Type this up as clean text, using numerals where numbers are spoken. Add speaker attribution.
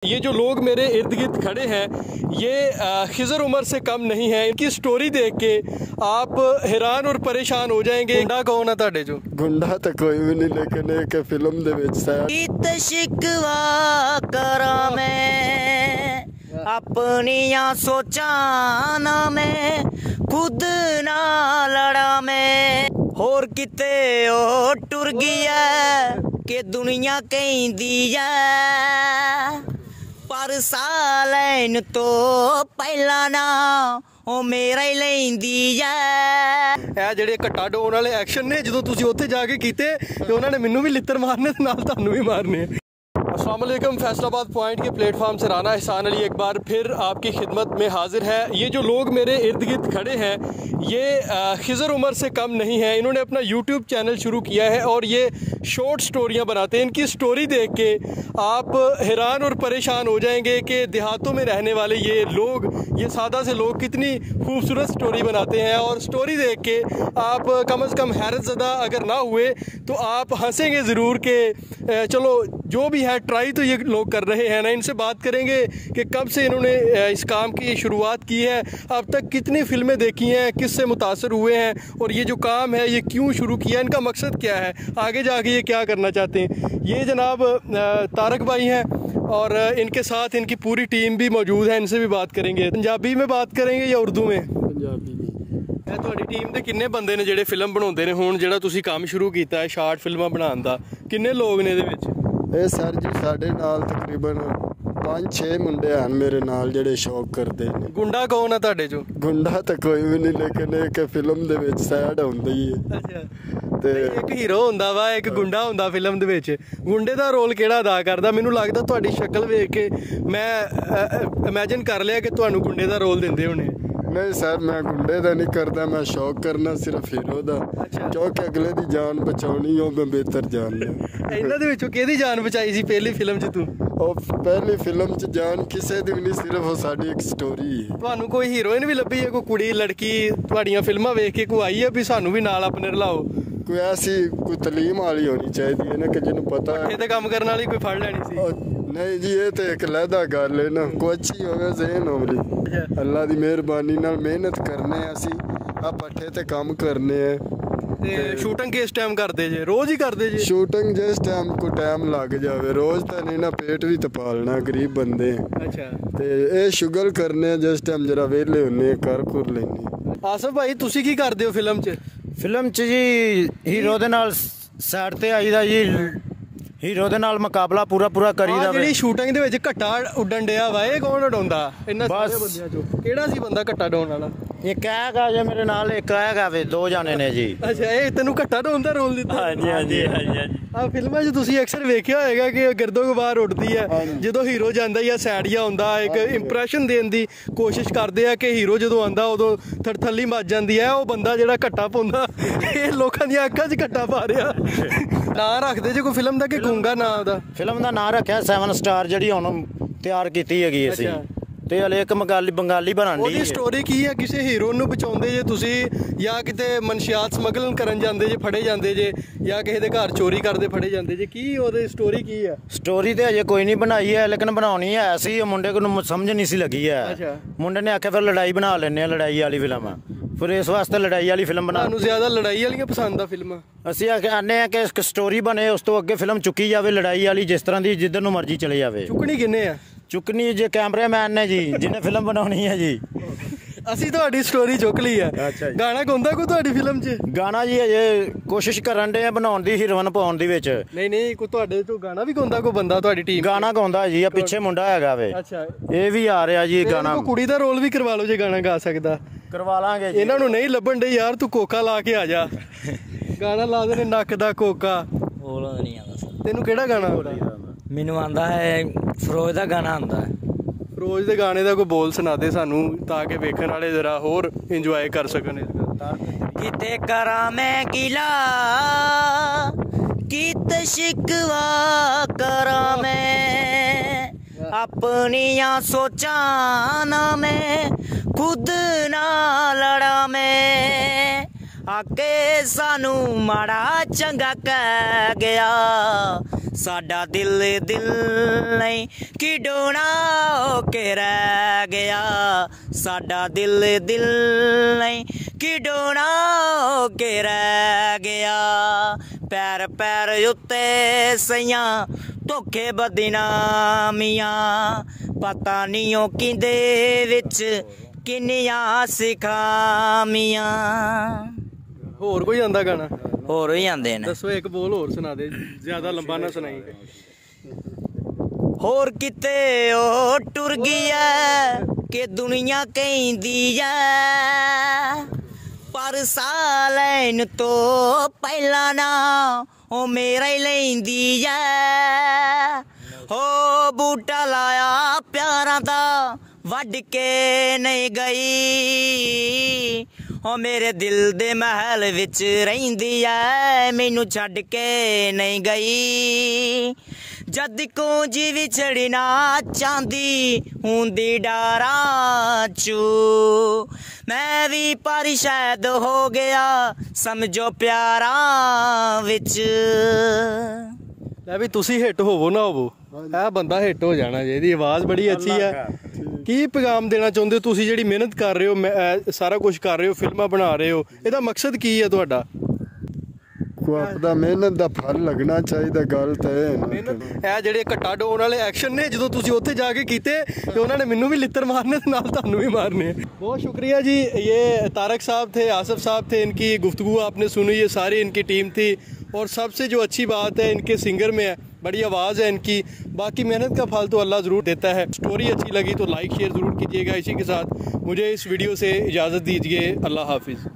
Speaker 1: ये जो लोग मेरे इर्द गिर्द खड़े हैं ये खिज़र उमर से कम नहीं है। इनकी स्टोरी देख के आप हैरान और परेशान हो जाएंगे। गुंडा कौन है ताड़े जो?
Speaker 2: गुंडा तो कोई भी नहीं, लेकिन एक फिल्म दे विच
Speaker 3: इत शिकवा करा मैं अपनियां सोचां ना मैं खुद ना लड़ा मैं होर किते ओ टुर गया कि दुनिया कहंदी है पर सालैन तो पहला ना ਉਹ ਮੇਰਾ ਹੀ ਲੈਂਦੀ ਐ।
Speaker 1: ਇਹ ਜਿਹੜੇ ਘੱਟਾ ਡੋਨ ਵਾਲੇ ਐਕਸ਼ਨ ਨੇ ਜਦੋਂ ਤੁਸੀਂ ਉੱਥੇ ਜਾ ਕੇ ਕੀਤੇ ਤੇ ਉਹਨਾਂ ਨੇ ਮੈਨੂੰ ਵੀ ਲਿੱਤਰ ਮਾਰਨੇ ਤੇ ਨਾਲ ਤੁਹਾਨੂੰ ਵੀ मारने। अस्सलाम वालेकुम। फैसलाबाद पॉइंट के प्लेटफॉर्म से राना एहसान अली एक बार फिर आपकी खिदमत में हाजिर है। ये जो लोग मेरे इर्द गिर्द खड़े हैं ये खिज़र उमर से कम नहीं है। इन्होंने अपना यूट्यूब चैनल शुरू किया है और ये शॉर्ट स्टोरियाँ बनाते हैं। इनकी स्टोरी देख के आप हैरान और परेशान हो जाएंगे कि देहातों में रहने वाले ये लोग, ये सादा से लोग कितनी खूबसूरत स्टोरी बनाते हैं। और स्टोरी देख के आप कम अज़ कम हैरत ज़दा अगर ना हुए तो आप हंसेंगे ज़रूर कि चलो जो भी है ट्राई तो ये लोग कर रहे हैं ना। इनसे बात करेंगे कि कब से इन्होंने इस काम की शुरुआत की है, अब तक कितनी फ़िल्में देखी हैं, किससे मुतासर हुए हैं और ये जो काम है ये क्यों शुरू किया, इनका मकसद क्या है, आगे जाके ये क्या करना चाहते हैं। ये जनाब तारक भाई हैं और इनके साथ इनकी पूरी टीम भी मौजूद है। इनसे भी बात करेंगे। पंजाबी में बात करेंगे या उर्दू में?
Speaker 2: पंजाबी में।
Speaker 1: ਤੁਹਾਡੀ ਟੀਮ ਦੇ ਕਿੰਨੇ ਬੰਦੇ ਨੇ ਜਿਹੜੇ ਫਿਲਮ ਬਣਾਉਂਦੇ ਨੇ? ਹੁਣ ਜਿਹੜਾ ਤੁਸੀਂ ਕੰਮ ਸ਼ੁਰੂ ਕੀਤਾ ਹੈ ਸ਼ਾਰਟ ਫਿਲਮਾਂ ਬਣਾਉਣ ਦਾ, ਕਿੰਨੇ ਲੋਕ ਨੇ ਇਹਦੇ ਵਿੱਚ?
Speaker 2: ਇਹ ਸਰ ਜੀ ਸਾਡੇ ਨਾਲ ਤਕਰੀਬਨ 5-6 ਮੁੰਡੇ ਹਨ ਮੇਰੇ ਨਾਲ ਜਿਹੜੇ ਸ਼ੌਕ ਕਰਦੇ ਨੇ।
Speaker 1: ਗੁੰਡਾ ਕੌਣ ਆ ਤੁਹਾਡੇ ਚੋਂ?
Speaker 2: ਗੁੰਡਾ ਤਾਂ ਕੋਈ ਵੀ ਨਹੀਂ, ਲੇਕਿਨ ਇੱਕ ਫਿਲਮ ਦੇ ਵਿੱਚ ਸਾਈਡ ਹੁੰਦਾ ਹੀ ਹੈ।
Speaker 1: ਅੱਛਾ,
Speaker 2: ਤੇ
Speaker 1: ਇੱਕ ਹੀਰੋ ਹੁੰਦਾ ਵਾ, ਇੱਕ ਗੁੰਡਾ ਹੁੰਦਾ ਫਿਲਮ ਦੇ ਵਿੱਚ। ਗੁੰਡੇ ਦਾ ਰੋਲ ਕਿਹੜਾ ਅਦਾ ਕਰਦਾ? ਮੈਨੂੰ ਲੱਗਦਾ ਤੁਹਾਡੀ ਸ਼ਕਲ ਵੇਖ ਕੇ ਮੈਂ ਇਮੇਜਿਨ ਕਰ ਲਿਆ ਕਿ ਤੁਹਾਨੂੰ ਗੁੰਡੇ ਦਾ ਰੋਲ ਦਿੰਦੇ ਹੋਣੇ।
Speaker 2: नहीं सर, मैं गुंडे का नहीं करता, मैं शौक करना सिर्फ हीरो का। क्योंकि अगले की जान बचानी हो मैं बेहतर जान लिया।
Speaker 1: ਇਹਨਾਂ ਦੇ ਵਿੱਚੋਂ ਕਿਹਦੀ ਜਾਨ ਬਚਾਈ ਸੀ ਪਹਿਲੀ ਫਿਲਮ 'ਚ ਤੂੰ?
Speaker 2: ਉਹ ਪਹਿਲੀ ਫਿਲਮ 'ਚ ਜਾਨ ਕਿਸੇ ਦੀ ਵੀ ਨਹੀਂ, ਸਿਰਫ ਉਹ ਸਾਡੀ ਇੱਕ ਸਟੋਰੀ ਹੈ।
Speaker 1: ਤੁਹਾਨੂੰ ਕੋਈ ਹੀਰੋਇਨ ਵੀ ਲੱਭੀ ਹੈ, ਕੋਈ ਕੁੜੀ ਲੜਕੀ ਤੁਹਾਡੀਆਂ ਫਿਲਮਾਂ ਵੇਖ ਕੇ ਕੋਈ ਆਈ ਹੈ ਵੀ ਸਾਨੂੰ ਵੀ ਨਾਲ ਆਪਣੇ ਰਲਾਓ?
Speaker 2: ਕੋਈ ਐਸੀ ਕੋਈ ਤਾਲੀਮ ਵਾਲੀ ਹੋਣੀ ਚਾਹੀਦੀ ਹੈ ਨਾ ਕਿ ਜਿਹਨੂੰ ਪਤਾ ਹੈ
Speaker 1: ਤੇ ਕੰਮ ਕਰਨ ਵਾਲੀ ਕੋਈ ਫੜ ਲੈਣੀ ਸੀ।
Speaker 2: नहीं जी, ये तो एक लहदा गल है ना, कोई अच्छी होवे ज़हन होवली। अल्लाह दी मेहरबानी नाल मेहनत करने असी आ पट्ठे ते काम करने
Speaker 1: ते शूटिंग किस टाइम करदे जे? रोज ही करदे जे?
Speaker 2: शूटिंग जिस टाइम को टाइम लग जावे, रोज तो नहीं ना, पेट भी तो पालना, गरीब बंदे।
Speaker 1: अच्छा,
Speaker 2: ते ये शुगल करने जिस टाइम जरा वेले होने कर कुर लेने।
Speaker 1: आसिफ भाई तुसी की करदे हो फिल्म च?
Speaker 4: फिल्म च जी हीरो दे नाल साइड ते आईदा जी, ਹੀਰੋ ਦੇ ਨਾਲ ਮੁਕਾਬਲਾ ਪੂਰਾ ਕਰੀਦਾ।
Speaker 1: ਜਿਹੜੀ ਸ਼ੂਟਿੰਗ ਦੇ ਵਿੱਚ ਘੱਟਾ ਉੱਡਣ ਡਿਆ ਵਾ, ਇਹ ਕੌਣ ਉਡਾਉਂਦਾ ਇਹਨਾਂ ਸਾਰੇ ਬੰਦਿਆਂ ਚੋਂ? ਕਿਹੜਾ ਸੀ ਬੰਦਾ ਘੱਟਾ ਡਾਉਣ ਵਾਲਾ?
Speaker 4: ਇੱਕ ਹੈਗਾ ਜੇ ਮੇਰੇ ਨਾਲ, ਇੱਕ ਹੈਗਾ ਵੇ, 2 ਜਾਣੇ ਨੇ ਜੀ।
Speaker 1: ਅੱਛਾ, ਇਹ ਤੈਨੂੰ ਘੱਟਾ ਡਾਉਣ ਦਾ ਰੋਲ ਦਿੱਤਾ?
Speaker 4: ਹਾਂਜੀ।
Speaker 1: ਆ ਫਿਲਮਾਂ 'ਚ ਤੁਸੀਂ ਅਕਸਰ ਵੇਖਿਆ ਹੋਏਗਾ ਕਿ ਗਿਰਦੋ-ਗਵਾਰ ਉੱਡਦੀ ਹੈ ਜਦੋਂ ਹੀਰੋ ਜਾਂਦਾ ਜਾਂ ਸੈਡਿਆ ਹੁੰਦਾ, ਇੱਕ ਇੰਪ੍ਰੈਸ਼ਨ ਦੇਣ ਦੀ ਕੋਸ਼ਿਸ਼ ਕਰਦੇ ਆ ਕਿ ਹੀਰੋ ਜਦੋਂ ਆਉਂਦਾ ਉਦੋਂ ਥਰਥੱਲੀ ਮੱਚ ਜਾਂਦੀ ਹੈ। ਉਹ ਬੰਦਾ ਜਿਹੜਾ ਘੱਟਾ ਪਾਉਂਦਾ ਇਹ ਲੋਕਾਂ ਦੀਆਂ ਅੱਖਾਂ 'ਚ ਘੱਟਾ ਪਾ ਰਿਹਾ। ਨਾਂ ਰੱਖਦੇ ਜੇ ਕੋਈ ਫਿਲਮ ਦਾ ਕਿ ਗੂੰਗਾ ਨਾਂ ਉਹਦਾ?
Speaker 4: ਫਿਲਮ ਦਾ ਨਾਂ ਰੱਖਿਆ 7 ਸਟਾਰ, ਜਿਹੜੀ ਹੁਣ ਤਿਆਰ ਕੀਤੀ ਹੈਗੀ ਅਸੀਂ। ਤੇ ਹਲੇ ਇੱਕ ਬੰਗਾਲੀ ਬਣਾਉਣੀ।
Speaker 1: ਉਹਦੀ ਸਟੋਰੀ ਕੀ ਹੈ? ਕਿਸੇ ਹੀਰੋ ਨੂੰ ਬਚਾਉਂਦੇ ਜੇ ਤੁਸੀਂ ਜਾਂ ਕਿਤੇ ਮਨਸ਼ਿਆਤ ਸਮਗਲਿੰਗ ਕਰਨ ਜਾਂਦੇ ਜੇ, ਫੜੇ ਜਾਂਦੇ ਜੇ, ਜਾਂ ਕਿਸੇ ਦੇ ਘਰ ਚੋਰੀ ਕਰਦੇ ਫੜੇ ਜਾਂਦੇ ਜੇ? ਕੀ ਉਹਦੀ ਸਟੋਰੀ ਕੀ ਹੈ?
Speaker 4: ਸਟੋਰੀ ਤੇ ਅਜੇ ਕੋਈ ਨਹੀਂ ਬਣਾਈ ਹੈ, ਲੇਕਿਨ ਬਣਾਉਣੀ ਹੈ ਸੀ। ਮੁੰਡੇ ਨੂੰ ਸਮਝ ਨਹੀਂ ਸੀ ਲੱਗੀ ਹੈ। ਮੁੰਡੇ ਨੇ ਆਖਿਆ ਫਿਰ ਲੜਾਈ ਬਣਾ ਲੈਂਦੇ ਆ, ਲੜਾਈ ਵਾਲੀ ਫਿਲਮ। ਫਿਰ ਇਸ ਵਾਸਤੇ ਲੜਾਈ ਵਾਲੀ ਫਿਲਮ ਬਣਾ।
Speaker 1: ਤੁਹਾਨੂੰ ਜ਼ਿਆਦਾ ਲੜਾਈ ਵਾਲੀਆਂ ਪਸੰਦ ਆ ਫਿਲਮਾਂ?
Speaker 4: ਅਸੀਂ ਆਨੇ ਆ ਕਿ ਇੱਕ ਸਟੋਰੀ ਬਣੇ, ਉਸ ਤੋਂ ਅੱਗੇ ਫਿਲਮ ਚੁੱਕੀ ਜਾਵੇ ਲੜਾਈ ਵਾਲੀ, ਜਿਸ ਤਰ੍ਹਾਂ ਦੀ ਜਿੱਧਰ ਨੂੰ ਮਰਜ਼ੀ ਚਲੇ ਜਾਵੇ।
Speaker 1: ਚੁੱਕਣੀ ਕਿੰਨੇ ਆ?
Speaker 4: ਚੁੱਕਣੀ ਜੇ ਕੈਮਰਾਮੈਨ ਨੇ ਜੀ, ਜਿਹਨੇ ਫਿਲਮ ਬਣਾਉਣੀ ਹੈ ਜੀ।
Speaker 1: ਅਸੀਂ ਤੁਹਾਡੀ ਸਟੋਰੀ ਚੁੱਕ ਲਈ ਹੈ। ਗਾਣਾ ਗਾਉਂਦਾ ਕੋਈ ਤੁਹਾਡੀ ਫਿਲਮ 'ਚ?
Speaker 4: ਗਾਣਾ ਜੀ ਅਜੇ ਕੋਸ਼ਿਸ਼ ਕਰਨ ਦੇ ਆ ਬਣਾਉਣ ਦੀ, ਹੀਰੋਇਨ ਪਾਉਣ ਦੀ ਵਿੱਚ।
Speaker 1: ਨਹੀਂ ਕੋਈ ਤੁਹਾਡੇ ਤੋਂ ਗਾਣਾ ਵੀ ਗਾਉਂਦਾ ਕੋਈ ਬੰਦਾ ਤੁਹਾਡੀ ਟੀਮ?
Speaker 4: ਗਾਣਾ ਗਾਉਂਦਾ ਜੀ, ਆ ਪਿੱਛੇ ਮੁੰਡਾ ਹੈਗਾ ਵੇ।
Speaker 1: ਅੱਛਾ,
Speaker 4: ਇਹ ਵੀ ਆ ਰਿਹਾ ਜੀ ਗਾਣਾ।
Speaker 1: ਕੁੜੀ ਦਾ ਰੋਲ ਵੀ ਕਰਵਾ ਲਓ ਜੇ ਗਾਣਾ ਗਾ ਸਕਦਾ।
Speaker 4: ਕਰਵਾ ਲਾਂਗੇ ਜੀ।
Speaker 1: ਇਹਨਾਂ ਨੂੰ ਨਹੀਂ ਲੱਭਣ ਦੇ ਯਾਰ, ਤੂੰ ਕੋਕਾ ਲਾ ਕੇ ਆ ਜਾ। ਗਾਣਾ ਲਾ ਦੇ ਨੱਕ ਦਾ ਕੋਕਾ।
Speaker 3: ਬੋਲਦਾ ਨਹੀਂ ਆਉਂਦਾ।
Speaker 1: ਤੈਨੂੰ ਕਿਹੜਾ ਗਾਣਾ ਆਉਂਦਾ?
Speaker 3: ਮੈਨੂੰ ਆਂਦਾ ਹੈ ਫਿਰੋਜ਼ ਦਾ ਗਾਣਾ ਆਂਦਾ।
Speaker 1: ਫਿਰੋਜ਼ ਦੇ ਗਾਣੇ ਦਾ ਕੋਈ ਬੋਲ ਸੁਣਾ ਦੇ ਸਾਨੂੰ, ਤਾਂ ਕਿ ਵੇਖਣ ਵਾਲੇ ਜ਼ਰਾ ਹੋਰ ਇੰਜੋਏ ਕਰ ਸਕਣ।
Speaker 3: ਕਿਤੇ ਕਰਾਂ ਮੈਂ ਗਿਲਾ ਕਿਤ ਸ਼ਿਕਵਾ ਕਰਾਂ ਮੈਂ ਆਪਣੀਆਂ ਸੋਚਾਂ ਨਾ ਮੈਂ खुद ना लड़ा मैं आके सानू माड़ा चंगा कह गया ਸਾਡਾ ਦਿਲ ਨਹੀਂ ਖਿਡੌਣਾ ਹੋ ਕੇ ਰਹਿ ਗਿਆ, ਸਾਡਾ ਦਿਲ ਨਹੀਂ ਖਿਡੌਣਾ ਹੋ ਕੇ ਰਹਿ ਗਿਆ। ਪੈਰ ਪੈਰ ਉੱਤੇ ਸਈਆਂ ਧੋਖੇ ਬਦਨਾਮੀਆਂ, ਪਤਾ ਨਹੀਂ ਉਹ ਕਿੰਦੇ ਵਿੱਚ ਕਿੰਨੀਆਂ ਸਿਖਾਮੀਆਂ।
Speaker 1: ਹੋਰ ਕੋਈ ਆਂਦਾ ਗਾਣਾ?
Speaker 3: ਹੋਰ ਵੀ ਆਂਦੇ ਨੇ।
Speaker 1: ਦੱਸੋ ਇੱਕ ਬੋਲ ਹੋਰ ਸੁਣਾ ਦੇ, ਜ਼ਿਆਦਾ ਲੰਬਾ ਨਾ ਸੁਣਾਈ।
Speaker 3: ਹੋਰ ਕਿਤੇ ਉਹ ਟੁਰ ਗਈ ਐ ਕਿ ਦੁਨੀਆ ਕਹਿੰਦੀ ਐ, ਪਰ ਸਾਹ ਲੈਣ ਤੋਂ ਪਹਿਲਾਂ ਨਾ ਉਹ ਮੇਰਾ ਹੀ ਲੈਂਦੀ ਐ। ਹੋ ਬੂਟਾ ਲਾਇਆ ਪਿਆਰਾਂ ਦਾ ਵੱਢ ਕੇ ਨਹੀਂ ਗਈ, ਉਹ ਮੇਰੇ ਦਿਲ ਦੇ ਮਹਿਲ ਵਿੱਚ ਰਹਿੰਦੀ ਐ, ਮੈਨੂੰ ਛੱਡ ਕੇ ਨਹੀਂ ਗਈ। ਜਦ ਕੁੰਜ ਵਿਛੜਨਾ ਚਾਹੁੰਦੀ ਹੁੰਦੀ ਡਾਰਾਂ ਚੂ, ਮੈਂ ਵੀ ਪਰ ਸ਼ਾਇਦ ਹੋ ਗਿਆ ਸਮਝੋ ਪਿਆਰਾਂ ਵਿੱਚ।
Speaker 1: ਲੈ ਵੀ ਤੁਸੀਂ ਹਿੱਟ ਹੋਵੋ ਨਾ ਹੋਵੋ, ਇਹ ਬੰਦਾ ਹਿੱਟ ਹੋ ਜਾਣਾ ਜੀ। ਇਹਦੀ ਆਵਾਜ਼ ਬੜੀ ਅੱਛੀ ਹੈ। ਕੀ ਪੈਗਾਮ ਦੇਣਾ ਚਾਹੁੰਦੇ ਹੋ ਤੁਸੀਂ, ਜਿਹੜੀ ਮਿਹਨਤ ਕਰ ਰਹੇ ਹੋ, ਸਾਰਾ ਕੁਝ ਕਰ ਰਹੇ ਹੋ, ਫਿਲਮਾਂ ਬਣਾ ਰਹੇ ਹੋ, ਇਹਦਾ ਮਕਸਦ ਕੀ ਹੈ ਤੁਹਾਡਾ?
Speaker 2: ਕੋ ਆਪਦਾ ਮਿਹਨਤ ਦਾ ਫਲ ਲੱਗਣਾ ਚਾਹੀਦਾ, ਗੱਲ ਤਾਂ
Speaker 1: ਇਹ ਜਿਹੜੇ ਘੱਟਾ ਡੋਨ ਵਾਲੇ ਐਕਸ਼ਨ ਨੇ ਜਦੋਂ ਤੁਸੀਂ ਉੱਥੇ ਜਾ ਕੇ ਕੀਤੇ ਤੇ ਉਹਨਾਂ ਨੇ ਮੈਨੂੰ ਵੀ ਲਿੱਤਰ ਮਾਰਨੇ ਤੇ ਨਾਲ ਤੁਹਾਨੂੰ भी मारने। बहुत शुक्रिया जी, ये तारक साहब थे, आसिफ साहब थे, इनकी गुफ्तगू आपने सुनी, ये सारी इनकी टीम थी। और सबसे जो अच्छी बात है इनके सिंगर में है, बड़ी आवाज़ है इनकी। बाकी मेहनत का फल तो अल्लाह ज़रूर देता है। स्टोरी अच्छी लगी तो लाइक शेयर ज़रूर कीजिएगा। इसी के साथ मुझे इस वीडियो से इजाज़त दीजिए। अल्लाह हाफिज़।